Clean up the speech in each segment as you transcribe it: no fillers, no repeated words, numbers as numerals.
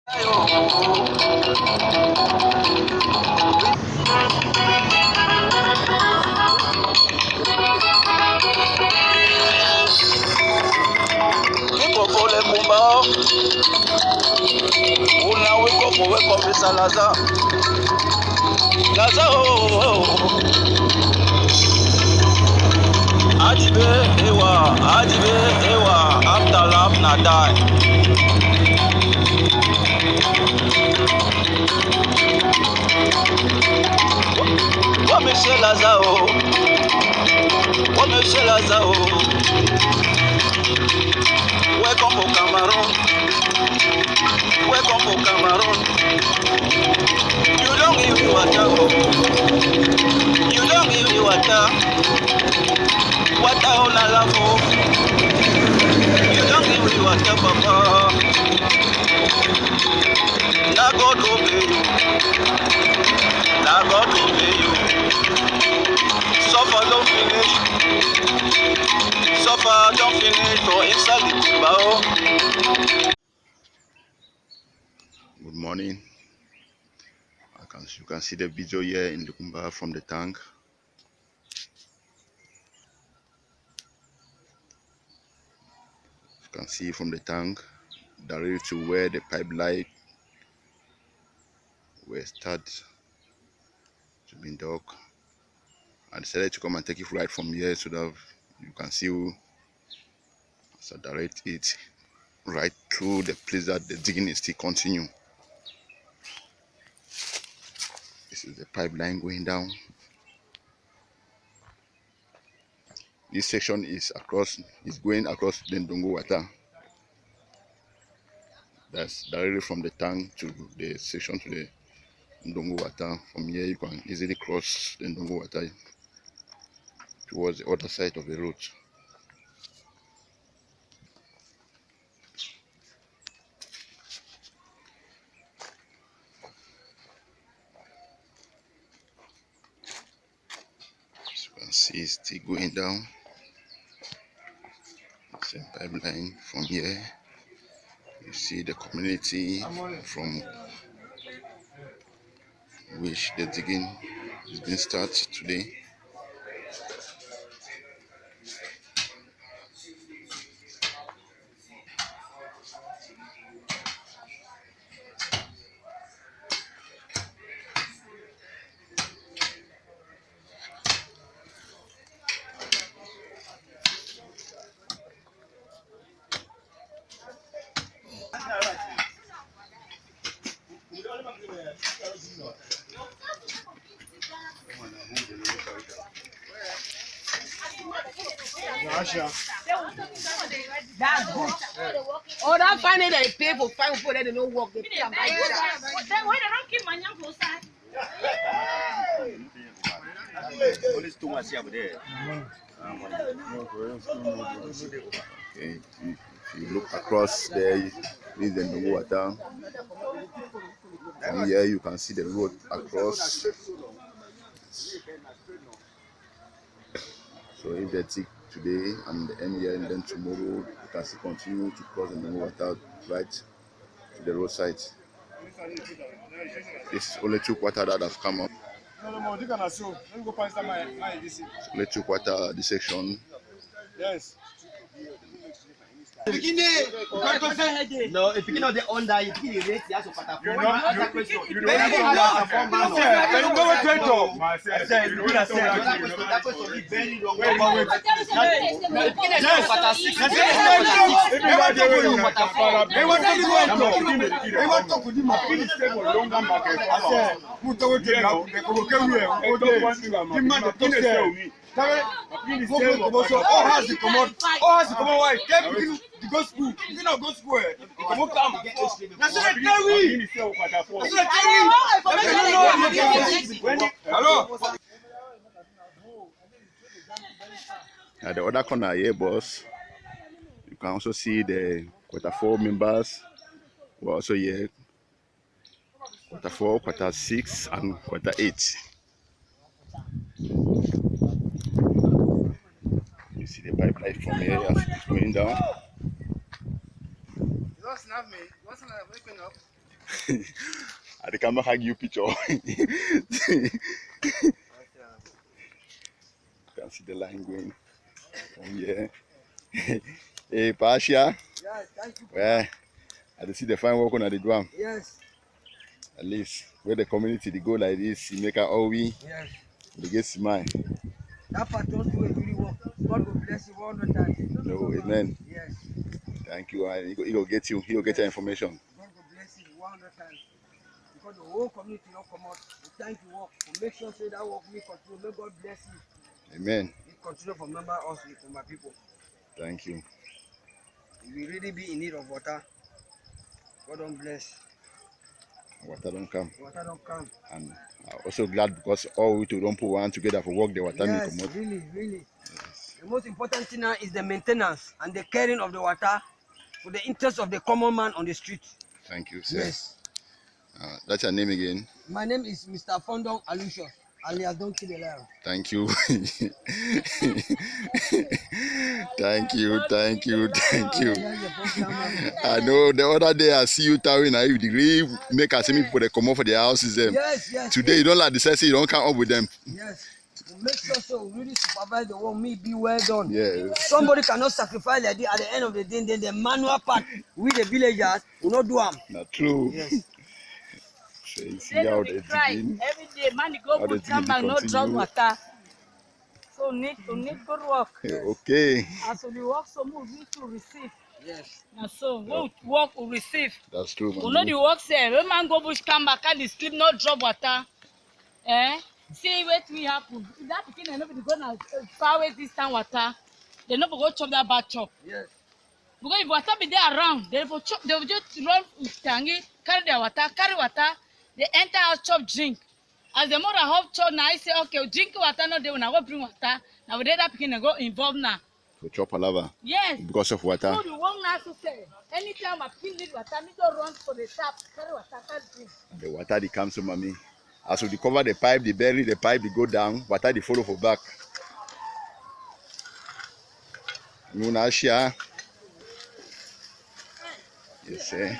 Adibe ewa after love na die. Oh Monsieur Lazaro, oh Monsieur Lazaro, welcome to Cameroon, welcome to Cameroon. You don't give me water, you don't give me water on la lavo. You don't give me water, Papa. Now God obey you. Now God obey you. Suffer don't finish. Suffer don't finish for inside the Kumbao. Good morning. You can see the video here in the Likomba from the tank. You can see from the tank directly to where the pipeline will start to be dug. I decided to come and take it right from here so that you can see as I direct it right through the place that the digging is still continue. This is the pipeline going down. This section is going across the Ndongo water. That's directly from the tank to the section to the Ndongo water. From here you can easily cross the Ndongo water towards the other side of the road. As you can see, it's still going down. It's a pipeline from here. You see the community from which the digging is being started today. That's good. Oh, that finding they pay for fine food, they don't work. They pay. Then why they don't keep my young side? Okay, if you look across there, this is the Ndongo water. From here you can see the road across. So if they take today and the end here and then tomorrow, you can still continue to cross the Ndongo water right to the roadside. This is only 2 quarters that have come up. It's only 2 quarters this section. Yes. No, if you know the under, you can rate the answer for that. You don't have to the gospel, you know gospel. Hello. At the other corner here, boss, you can also see the quarter 4 members who are also here. Quarter 4, quarter 6, and quarter 8. You see the pipeline from here as it is going down. You don't snap me. What's not waking up? I the camera hug you picture. You can see the line going from here. Hey, Pasha. Yes, thank you. Well, I see the fine work on the drum. Yes, At least where the community they go like this, you make a all we yes. they get smile. That part don't do a really work. God will bless you 100 times. No, amen. Yes. Thank you. And he go get you. He will get your information. God will bless you 100 times. Because the whole community don't come out. We thank you work. We make sure say that work will continue. May God bless you. Amen. We continue to remember us for my people. Thank you. We really be in need of water. God don't bless. Water don't come. Water don't come. And I'm also glad because all we two don't put one together for work the water may Yes, come out. really, really. Yes. The most important thing now is the maintenance and the caring of the water for the interest of the common man on the street. Thank you, sir. Yes. That's your name again. My name is Mr. Fondong Alusha, alias Don't Kill the Lion. Thank you. Thank you, thank you, thank you. I know the other day I see you towing and you really make us see people that come out for their houses. Yes, yes. Today you don't like the sense, you don't come up with them. Yes. We make sure so we really supervise the work, me be well done. Yes. Somebody cannot sacrifice like this at the end of the day, then the manual part, we the villagers will not do them. Not true. Yes. So you see They how don't they be cry digging. every day. Man, you go How put the come back, digging no drop continue. water. So need good work. Okay. As we work, so move we to receive. Yes. And so we work, we receive. That's true, We know man. the work say when man go bush come back and sleep, no drop water. Eh? See what we happen. If that pikin nobody go now far away this time water. They never go chop that bad chop. Yes. Because if water be there around, they will chop. They will just run with tangy, carry their water, carry water. They enter house chop drink. As the mother have chop now, I say okay, drink water. No, they will now go bring water. Now we let that pikin go involved now. To chop a lava Yes. because of water. So the one now to say anytime a pikin need water, me go run for the tap, carry water, carry drink. The water they comes to mommy. As we cover the pipe, they bury the pipe, they go down, water they follow for back. Muna share. Yes, sir.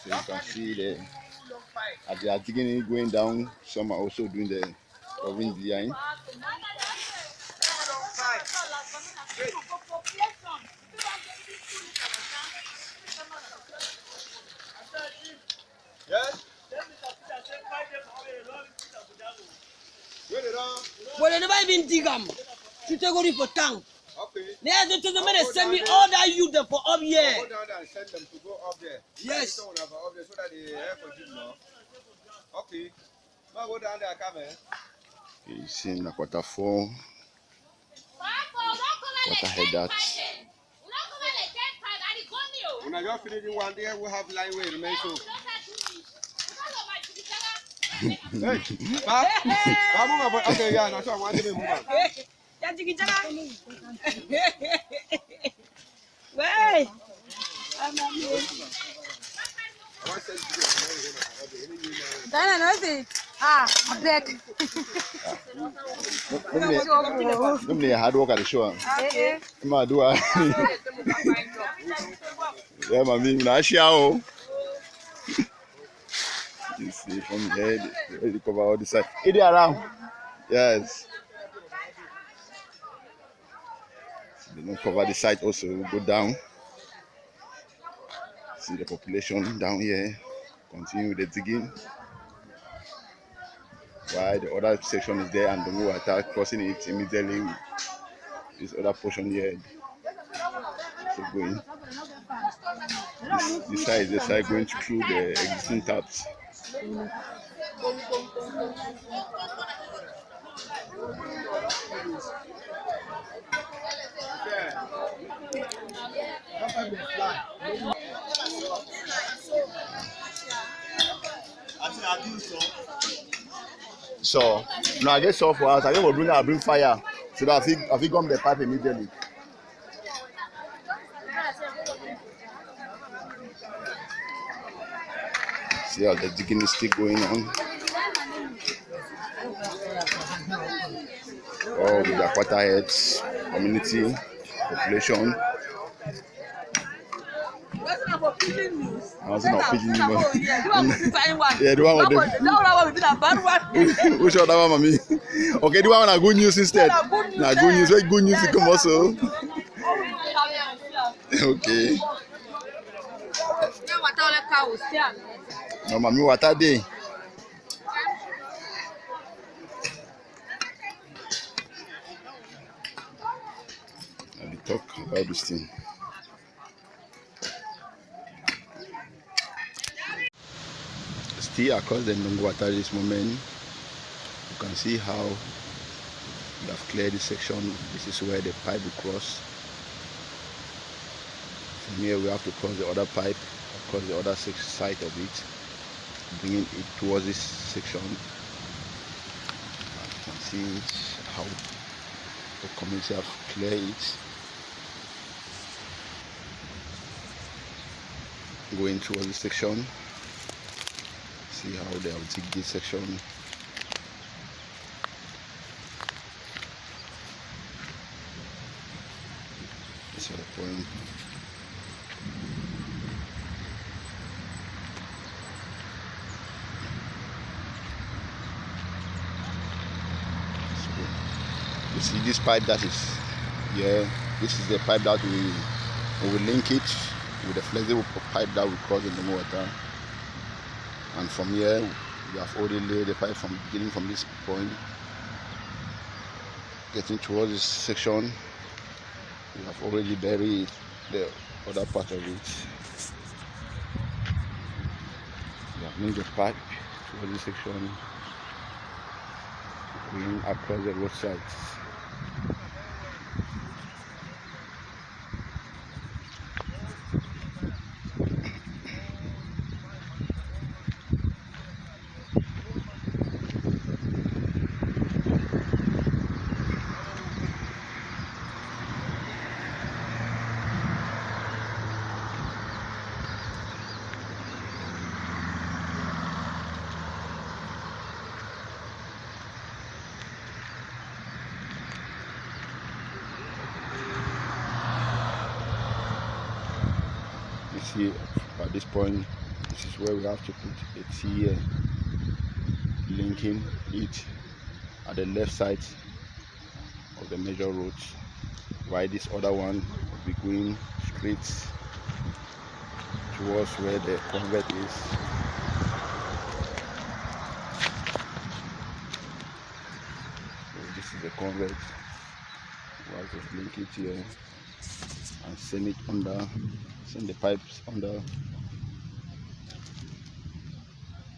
So you can see the as they are digging it going down, some are also doing the covering behind. Yes? But they never even dig them. To take it for tank. Okay. They have to tell them they send me all that youth there for up here. Go down there and send them to go up there. Yes. Up there so that the air continue now. Okay. Now go down there, come here. You see the waterfall, water head that. When I just finish one day, we have line way remain so. Hey, okay, yeah, that's what I want to move on. Wait. Then I say, I beg. Normally hard work at the show. Okay. Ma do I? Yeah, mommy, na share. You see from here, they cover all the side. Is it around? Yes. So they don't cover the side also. We go down. See the population down here. Continue with the digging. While the other section is there and Ndongo water crossing it immediately. This other portion here. So going. This side is the side going through the existing taps. So now I get soft for us. I will bring fire so that I think gum the pipe immediately. See how the digging is still going on. All with the quarter heads, community, population. for pidgin news. I was not pidgin news. Yeah, the one with the fine one. Yeah, the one with the one with the bad one. which other one, mommy? Okay, the one with good news instead. Nah, good news. Wait, good news to come also. Okay. No, mommy, what are they? I will talk about this thing. Still across the Ndongo water this moment, you can see how we have cleared this section. This is where the pipe will cross. From here we have to cross the other pipe, across the other side of it, bringing it towards this section. You can see how the community have cleared it. Going towards this section. See how they will take this section. This is the point. So you see this pipe that is here. This is the pipe that we will link it with the flexible pipe that will cross in the water. And from here, we have already laid the pipe from beginning from this point, getting towards this section. We have already buried the other part of it. We have linked the pipe towards this section, going across the roadside. See, at this point, this is where we have to put a T here, linking it at the left side of the major road, while this other one will be going straight towards where the convert is. So this is the convert. We'll have to link it here and send it under. Send the pipes under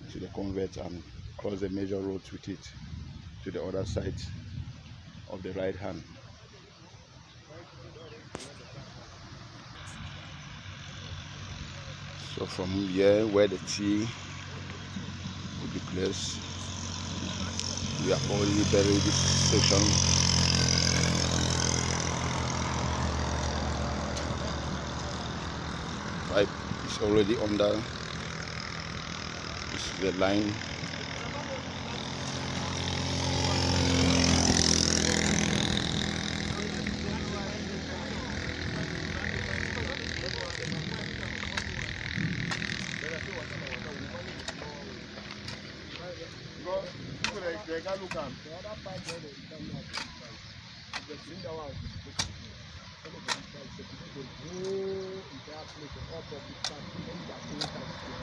to the convert and cross the major roads with it to the other side of the right hand. So from here where the T will be placed, we have already buried this section. Pipe is already under. This is the line.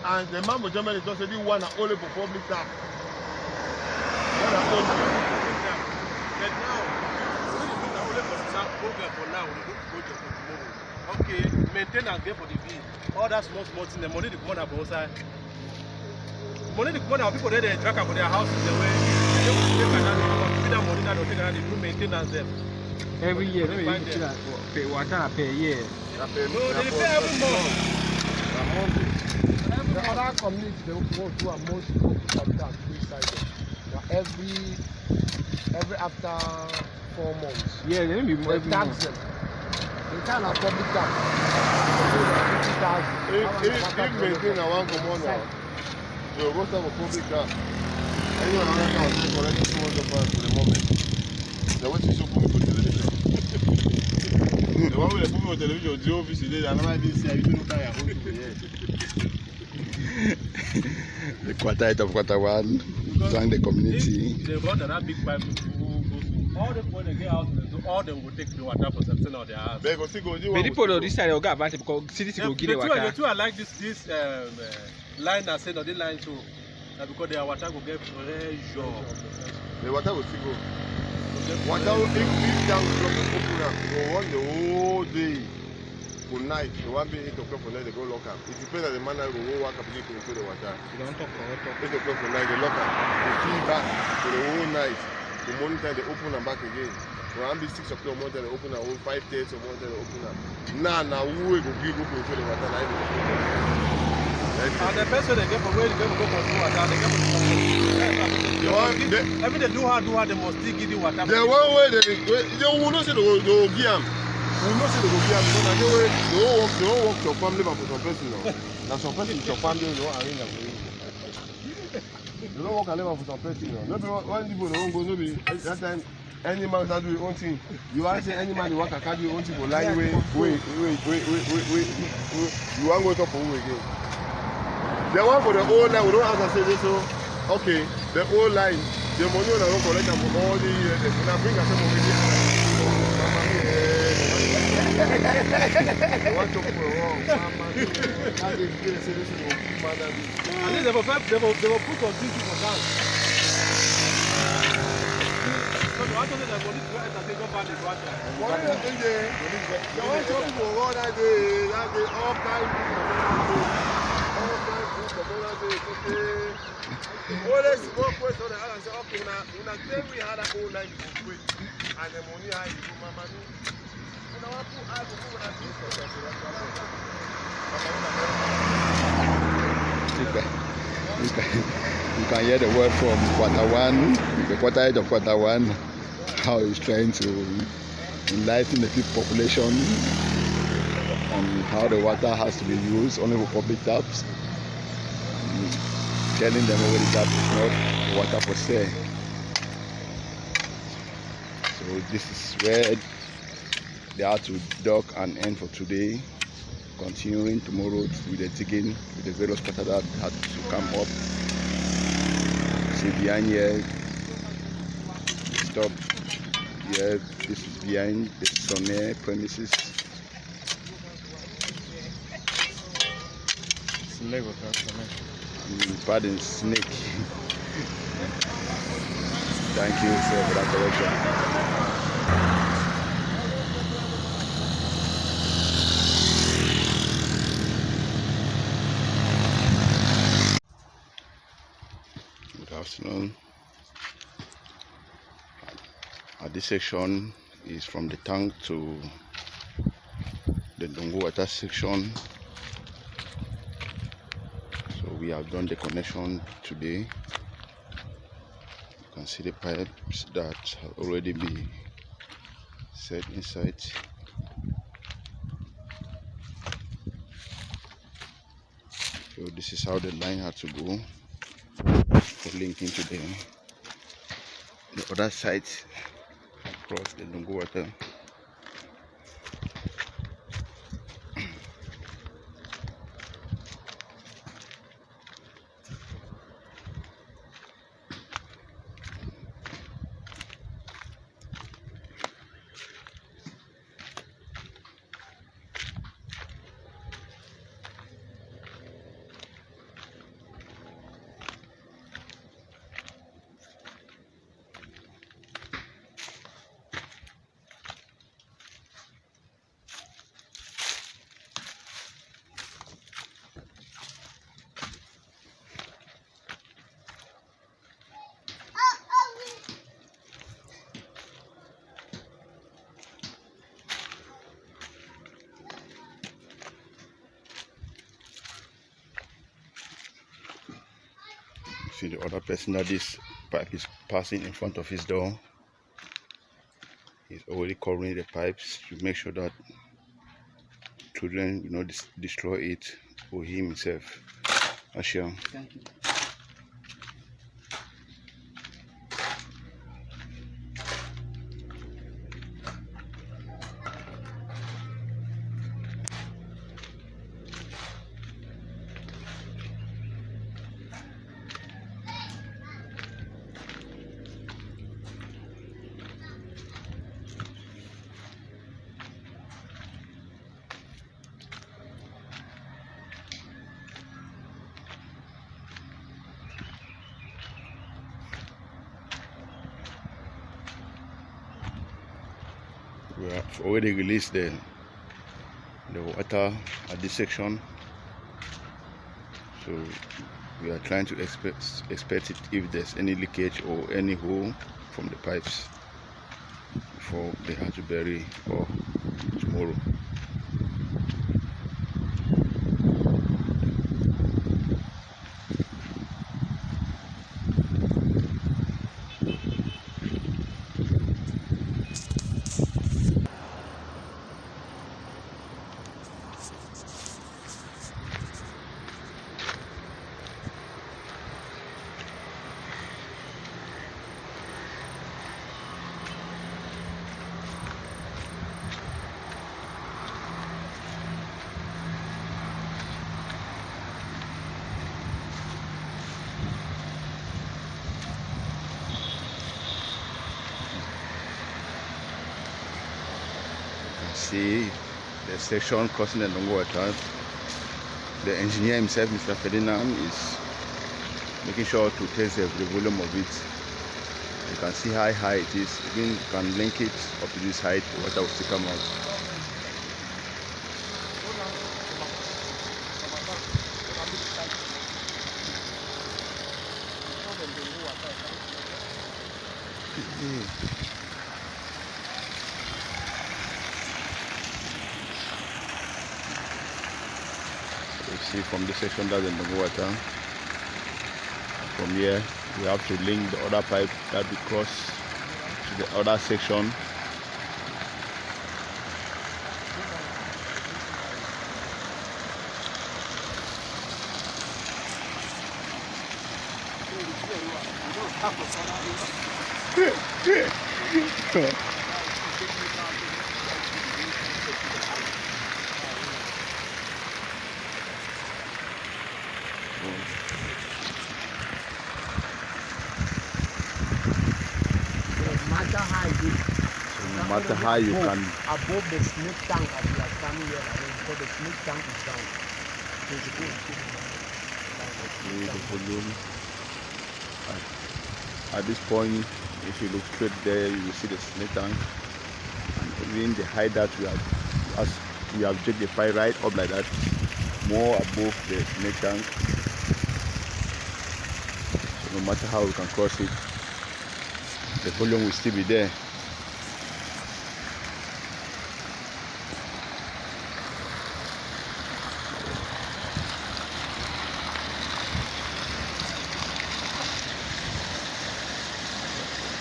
And the man of Germany just said one and only for public tap. One and only for public tap. But now, only for the program for now, we go to tomorrow. Okay, maintenance there for the bill. All that small thing, the money they come out outside. Money they come out, people there they track for their houses the way. They will take another money that they take another, they do maintenance them. Every year, let me pay that. Pay what kind of pay year? No, they pay every month. The other community they go to a most public tax inside every after 4 months. Yeah, they be more tax them. They can't have public tax. If maintain a one for one now, they will go to a public tax. Anyone on that house is already 200 pounds for the moment. The way is so good to the The one with the movie on television, the office today, and I didn't see how you don't buy a home. The quarter eight of quarter one. Thank the community. They got that big pipe all the when they get out, all them will take the water for something on their house. They go see go. But people on this side will get advantage because cities go give the water. The two are like this line that said on the line too. Because their water will get pressure. The water will still go. Water will if down open up, go on the whole day. For night, the one be 8 o'clock for night, they go lock up. It depends on the man that will go work up into the water. You don't talk for 8 o'clock for night, they lock up. They fill back for the whole night. The morning time, they open and back again. The one be 6 o'clock, morning time, they open and 5:30 or morning time, they open up. Now, who will go into the water? And the person they get from where they go for water, they get from every day do hard, they must still give you water. The one way they will not say they will give them. We will not say they will give them because they don't work your family but for some person now. Now some person is your family, you don't arrange them for you. They don't work and live for some person now. Maybe when people don't go, maybe that time any man can do his own thing. You want to say any man they work and can do his own thing for line way. You want to go talk for who again? The one for the whole line, we don't have to say this, so okay, the whole line, the money on the road collect them for all the years, and I bring us some of it. They want to put wrong, how they feel, say this is what mother do. At least they will put on things for that. So the one thing that police go and they go back the water. What is it there? The one to people go that day, all kinds always one question on the other and say, okay, when I tell we had a whole line to quit and the money I do my money. And I want to add to when I You can hear the word from quarter one, the quarter eight of quarter one, how he's trying to enlighten the people population on how the water has to be used only for public taps. Telling them already that it's not water for sale. So this is where they are to dock and end for today. Continuing tomorrow with the digging with the various quarter that had to come up. See behind here, stop here, this is behind, this is on there, premises. It's Lego transformation. Pardon, snake. Thank you sir, for that correction. Good afternoon. This section is from the tank to the Ndongo water section. We have done the connection today. You can see the pipes that have already been set inside. So this is how the line had to go for linking to the other side across the Ndongo water. See the other person that this pipe is passing in front of his door. He's already covering the pipes to make sure that children will not destroy it or him himself. Ashia. Thank you. We have already released the water at this section, so we are trying to expect it if there's any leakage or any hole from the pipes before they have to bury or tomorrow. See the section crossing the Ndongo water. The engineer himself, Mr. Ferdinand, is making sure to test the volume of it. You can see how high it is. Even you can link it up to this height, the water will still come out. You see from this section that's in the water. From here we have to link the other pipe that will cross to the other section. No matter how you can above the snake tank as we are standing here, because the snake tank is down. So it's good. see the volume. At this point, if you look straight there, you will see the snake tank, and even the height that we have, as we have checked the pipe right up like that, more above the snake tank. So no matter how we can cross it, the volume will still be there.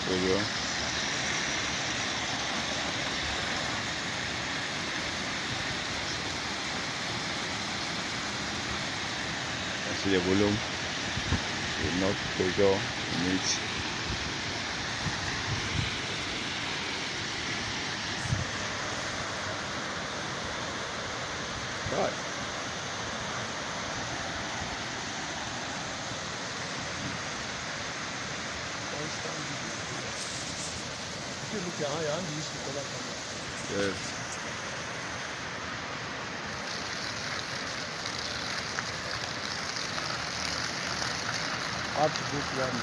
There you go. See the volume, enough pressure in it. Right. Yes. Up to this one.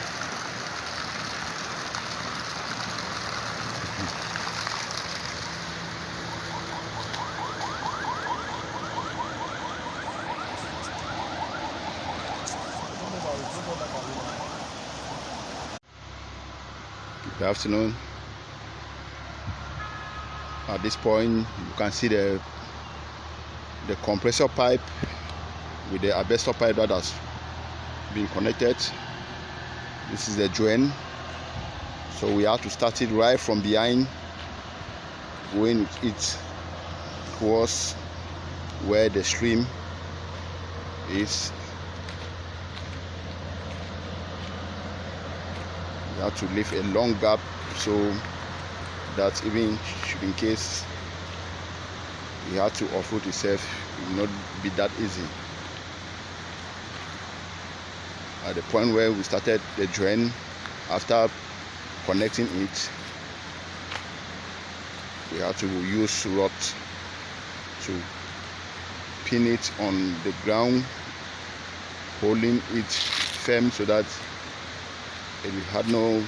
Good afternoon. At this point, you can see the compressor pipe with the asbestos pipe that has been connected. This is the drain, so we have to start it right from behind, going it towards where the stream is. We have to leave a long gap so that even in case we have to offroad itself, it will not be that easy. At the point where we started the drain, after connecting it, we have to use rod to pin it on the ground, holding it firm so that it had no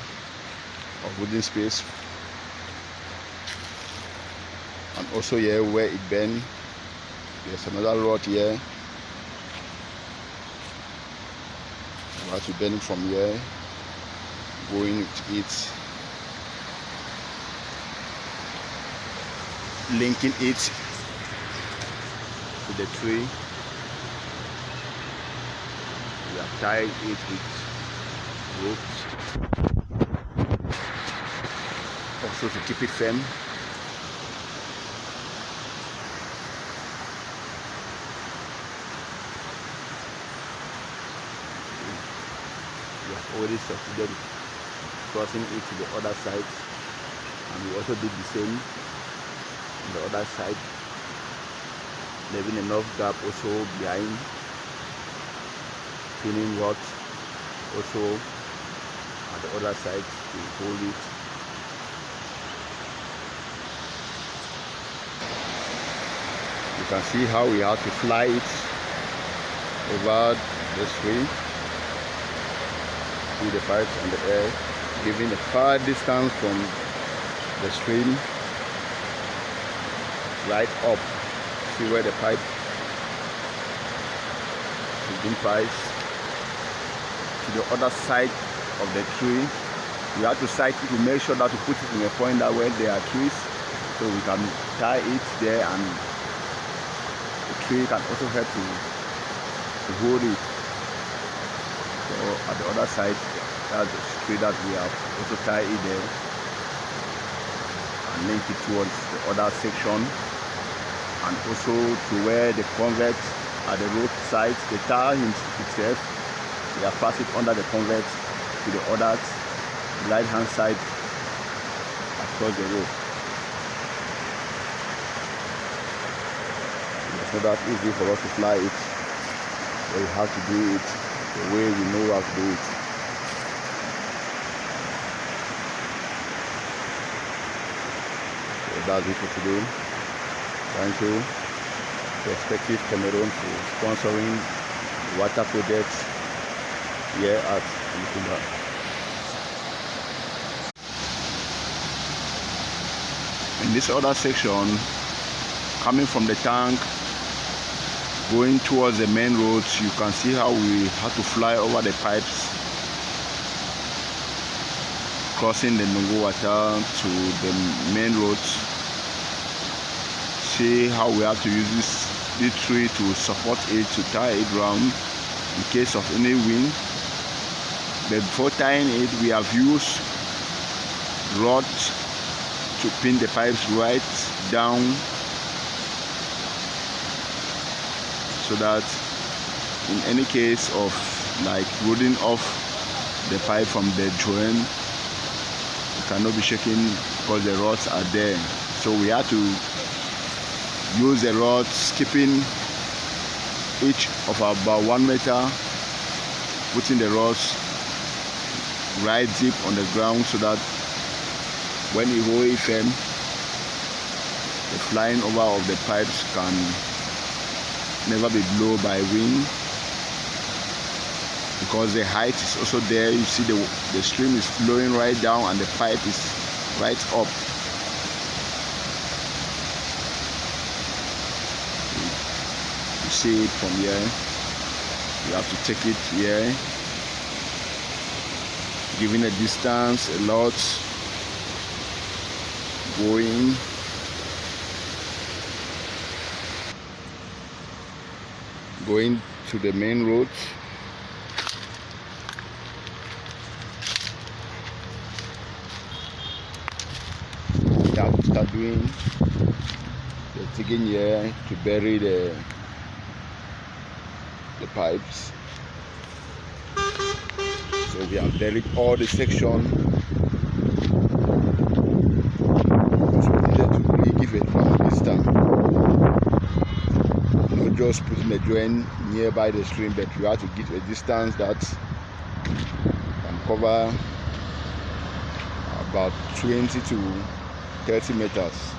wooden space also here where it bends, there's another rod here. You have to bend it from here, going with it, linking it to the tree. We have tied it with ropes, also to keep it firm. We have already succeeded crossing it to the other side, and we also did the same on the other side, leaving enough gap also behind, pinning rods also at the other side to hold it. You can see how we have to fly it over the stream through the pipes and the air, giving a far distance from the stream right up. See where the pipe is being piped to the other side of the tree. We have to sight it to make sure that we put it in a point that where there are trees, so we can tie it there, and the tree can also help to hold it. So at the other side, that's the tree that we have also tied it there and link it towards the other section, and also to where the convert at the road side, the tire itself, we have passed it under the convert to the other right hand side across the road. It's not that easy for us to fly it, but we have to do it the way we know how to do it. So that's it for today. Thank you, Prospective Cameroon, for sponsoring water projects here at Likomba. In this other section, coming from the tank, going towards the main roads, you can see how we had to fly over the pipes, crossing the Ndongo water to the main roads. See how we have to use this tree to support it, to tie it round in case of any wind. But before tying it, we have used rods to pin the pipes right down, so that in any case of like rolling off the pipe from the joint, it cannot be shaken because the rods are there. So we have to use the rods, keeping each of about 1 meter, putting the rods right deep on the ground, so that when you hold it firm, the flying over of the pipes can never be blown by wind, because the height is also there. You see the stream is flowing right down and the pipe is right up. You see it from here. You have to take it here, giving a distance a lot, going to the main road. We have to start doing the digging here to bury the pipes. So we have buried all the section. So we need to really give it long distance. Not just putting the joint nearby the stream, but you have to give a distance that can cover about 20 to 30 meters.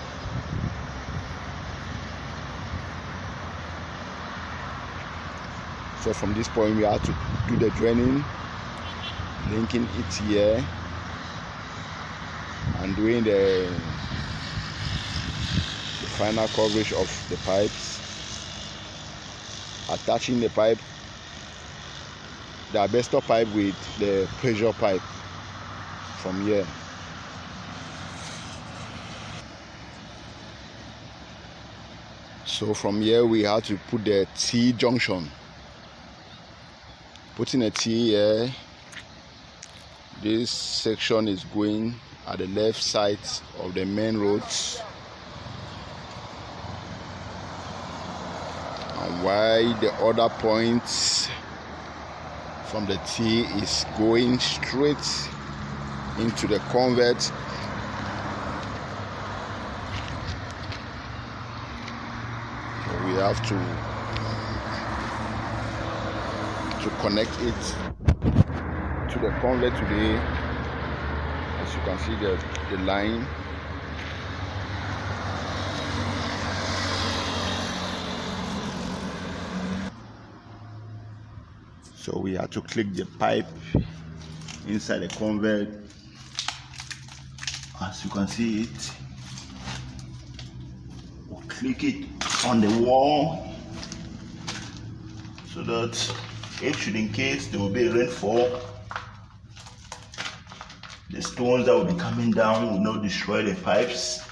So from this point we have to do the draining, linking it here, and doing the final coverage of the pipes, attaching the pipe, the asbestos pipe with the pressure pipe from here. So from here we have to put the T junction. Putting a T here, this section is going at the left side of the main roads, and while the other points from the T is going straight into the convert. So we have to connect it to the convert today. As you can see the line. So we have to click the pipe inside the convert. As you can see it, we'll click it on the wall so that if should in case there will be rainfall, the stones that will be coming down will not destroy the pipes.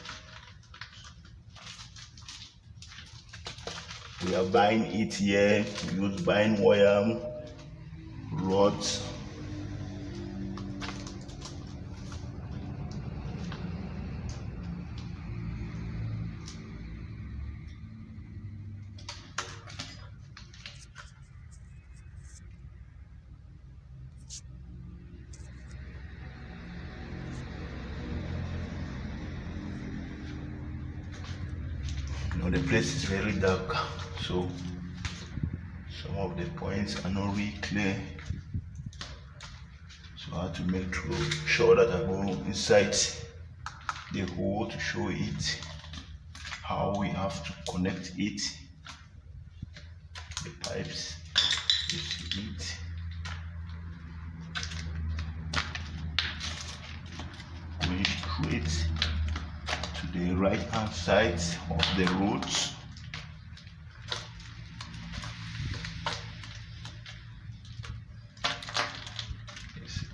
We are buying it here. We use buying wire, rods. The place is very dark, so some of the points are not really clear. So I have to make sure that I go inside the hole to show it how we have to connect it. The pipes, you see it. Going straight to the right hand side of the roads.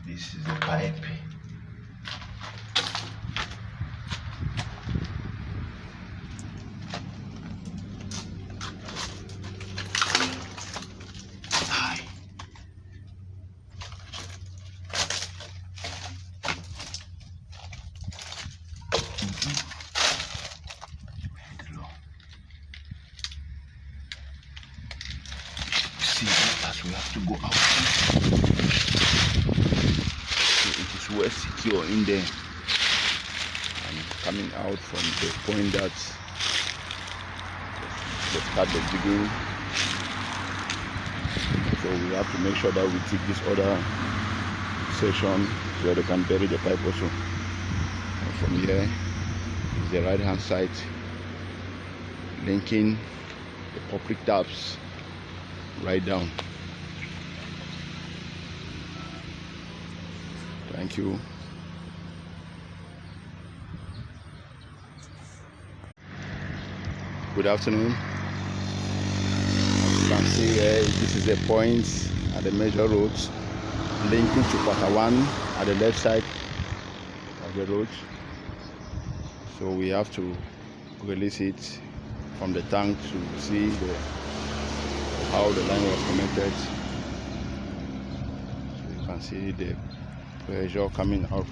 This is the pipe. We have to go out. So it is well secure in there. And coming out from the point that they start the digging. So we have to make sure that we take this other section where they can bury the pipe also. And from here is the right hand side linking the public taps right down. Thank you. Good afternoon. As you can see here, this is the point at the major roads linking to quarter one at the left side of the road. So we have to release it from the tank to see how the line was connected. So you can see the pressure coming out.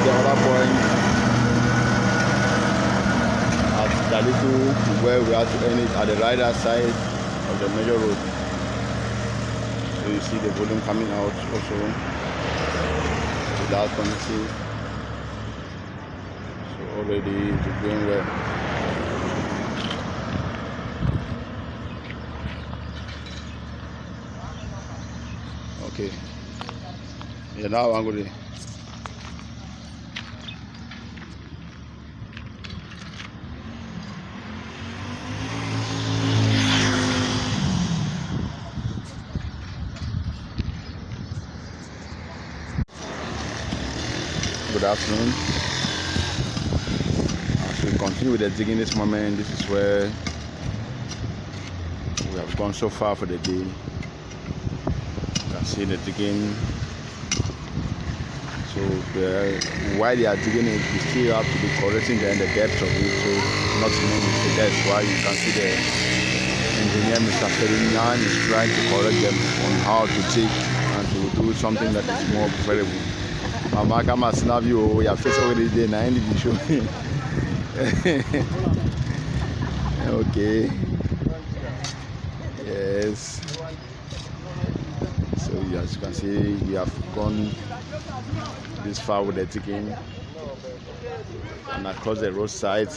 The other point at Daliku, where we have to end it at the right hand side of the major road. So you see the volume coming out also without connecting. So already it's going well. Okay. Yeah, now I'm going to. Good afternoon. As we continue with the digging this moment, this is where we have gone so far for the day. You can see the digging. So while they are digging it, you still have to be correcting the depth of it, so not to make it. That's why you can see the engineer, Mr. Ferdinand, is trying to correct them on how to dig and to do something that is more preferable. Mama, come and snap you. Your face already there. Now, any you show me. Okay. Yes. So as you can see, we have gone this far with the digging, and across the roadside,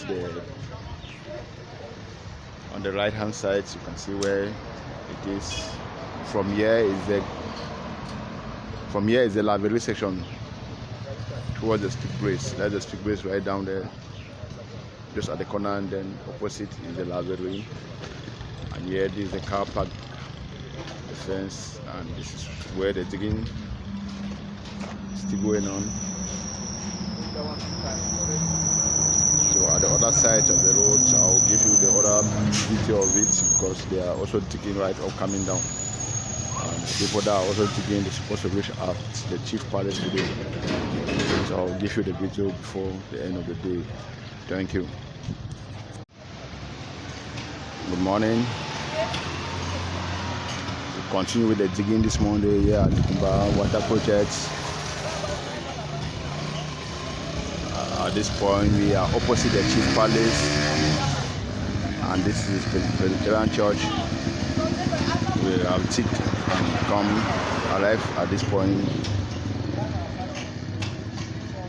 on the right hand side, you can see where it is. From here is the library section towards the stick brace. That's the stick brace right down there, just at the corner, and then opposite is the library. And here this is the car park, the fence, and this is where the digging is still going on. So at the other side of the road, I'll give you the other video of it, because they are also digging right up, coming down. And the people that are also digging, they're supposed to reach out the chief palace today. So I'll give you the video before the end of the day. Thank you. Good morning. We continue with the digging this Monday here at Likomba Wasserprojekt. At this point, we are opposite the chief palace, and this is the Presbyterian church. We have ticked and come alive at this point.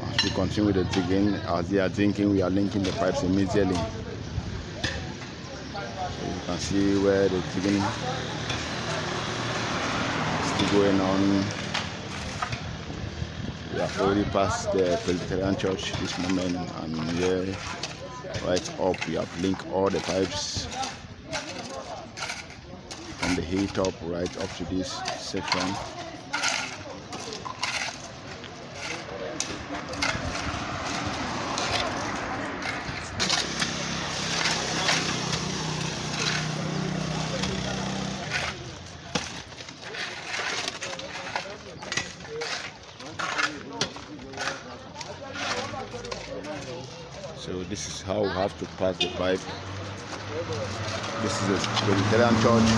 As we continue with the digging, as they are digging, we are linking the pipes immediately. So you can see where the digging is still going on. We have already passed the Presbyterian church this moment, and here right up we have linked all the pipes from the hilltop right up to this section. So this is how we have to pass the pipe. This is the Presbyterian church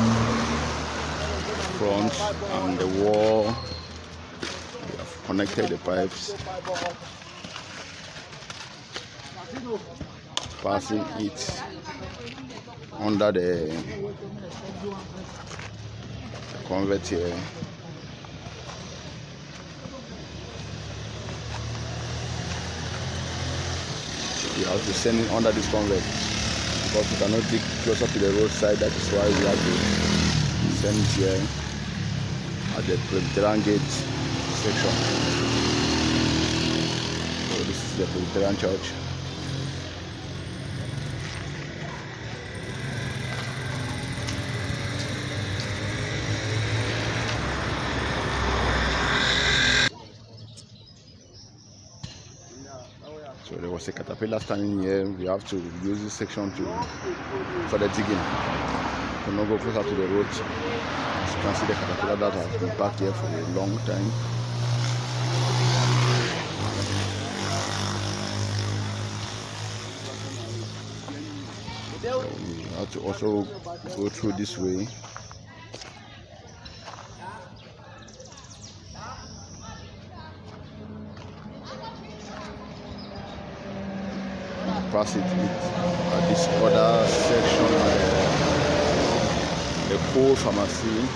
front, and the wall. We have connected the pipes, passing it under the convert here. We have to send it under this convert, because we cannot dig closer to the roadside. That is why we have to send it here at the Presbyterian gate section. So this is the Presbyterian church. So there was a caterpillar standing here. We have to use this section for the digging. To not go closer to the road. As you can see, the caterpillar that has been parked here for a long time. So we have to also go through this way. Pass it at this other section, the coal pharmacy.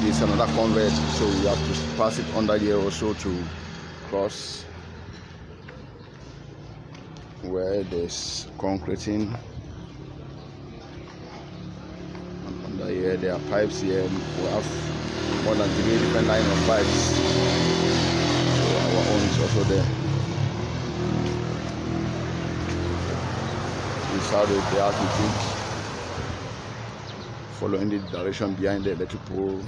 This is another convert, so we have to pass it under here also to cross where there's concreting. And Here there are pipes here. We have more than 3 different lines of pipes. So our own is also there. This is how they have to dig, following the direction behind the electric pole.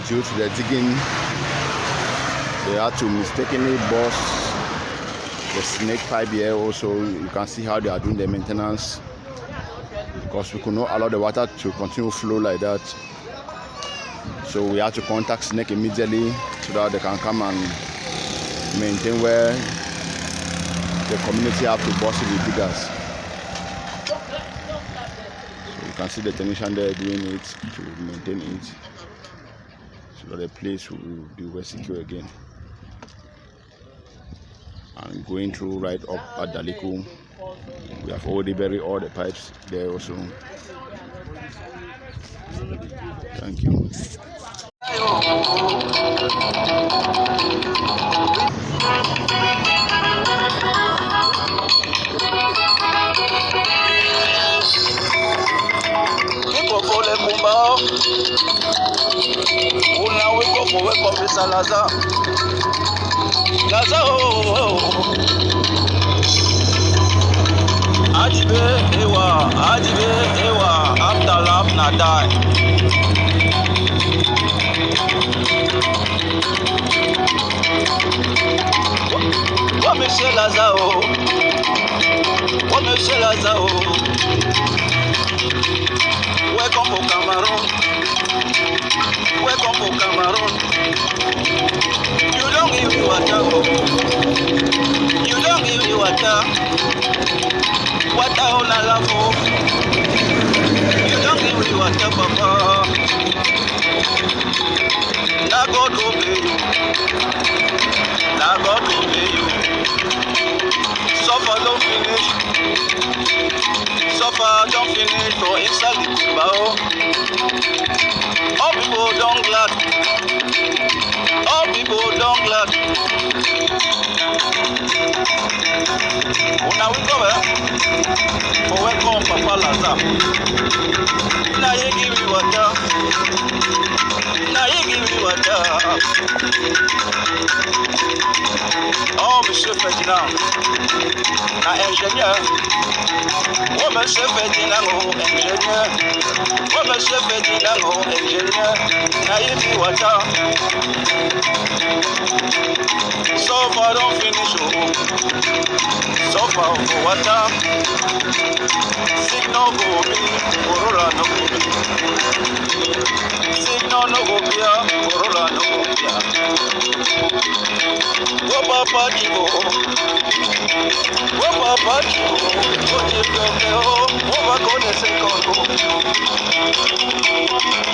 Due to the digging, they had to mistakenly burst the snake pipe here. Also, you can see how they are doing the maintenance, because we could not allow the water to continue flow like that. So we had to contact snake immediately so that they can come and maintain where the community have to burst with diggers. So you can see the technician there doing it to maintain it, so that the place will be well secure again. And going through right up at Daliku, we have already buried all the pipes there also. Thank you. Ajibe ewa, after love na die. Oh Monsieur Lazao, welcome to Cameroon, You don't give me water, water on a lavo. You don't give me water, papa. Now God obey you. Suffer don't finish. For inside the Kumbao. All people don't glad. Now we go there. For welcome, Papa Laza. Now you give me water. Oh, Monsieur Ferdinand. Now ingénieur. Oh, Monsieur Ferdinand, ingénieur. Now you give me water. So far don't finish, so far for water. Signal go be, Corolla no go be. Signal no go be, Corolla no go be. Go papa divo, go over go the second go.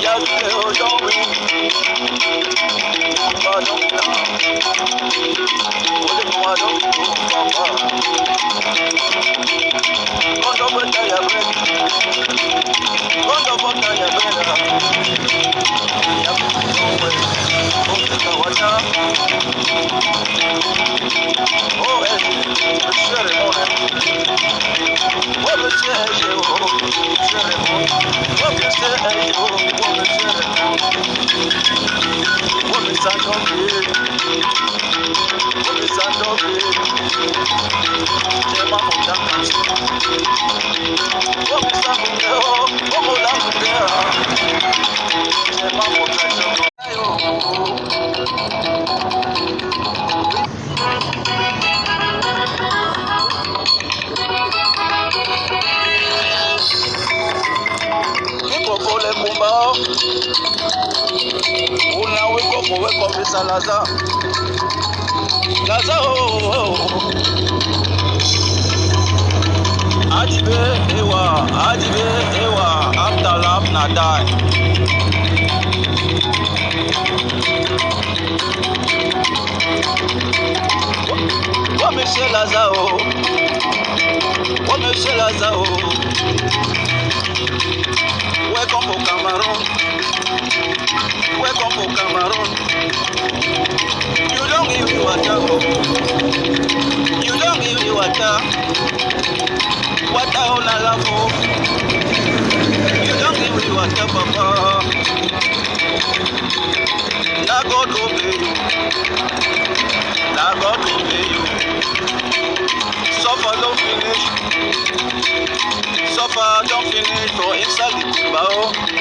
Ya vile don't win, but don't down. Lazao Adibe Ewa after love na die. Oh Monsieur Lazao, oh Monsieur Lazao, welcome to Cameroon, welcome to Cameroon. You don't give me water, you don't give me water, water on a love. You don't give me water, Papa. Now God obey you, now God obey you. Suffer don't finish, suffer don't finish for inside the Likomba.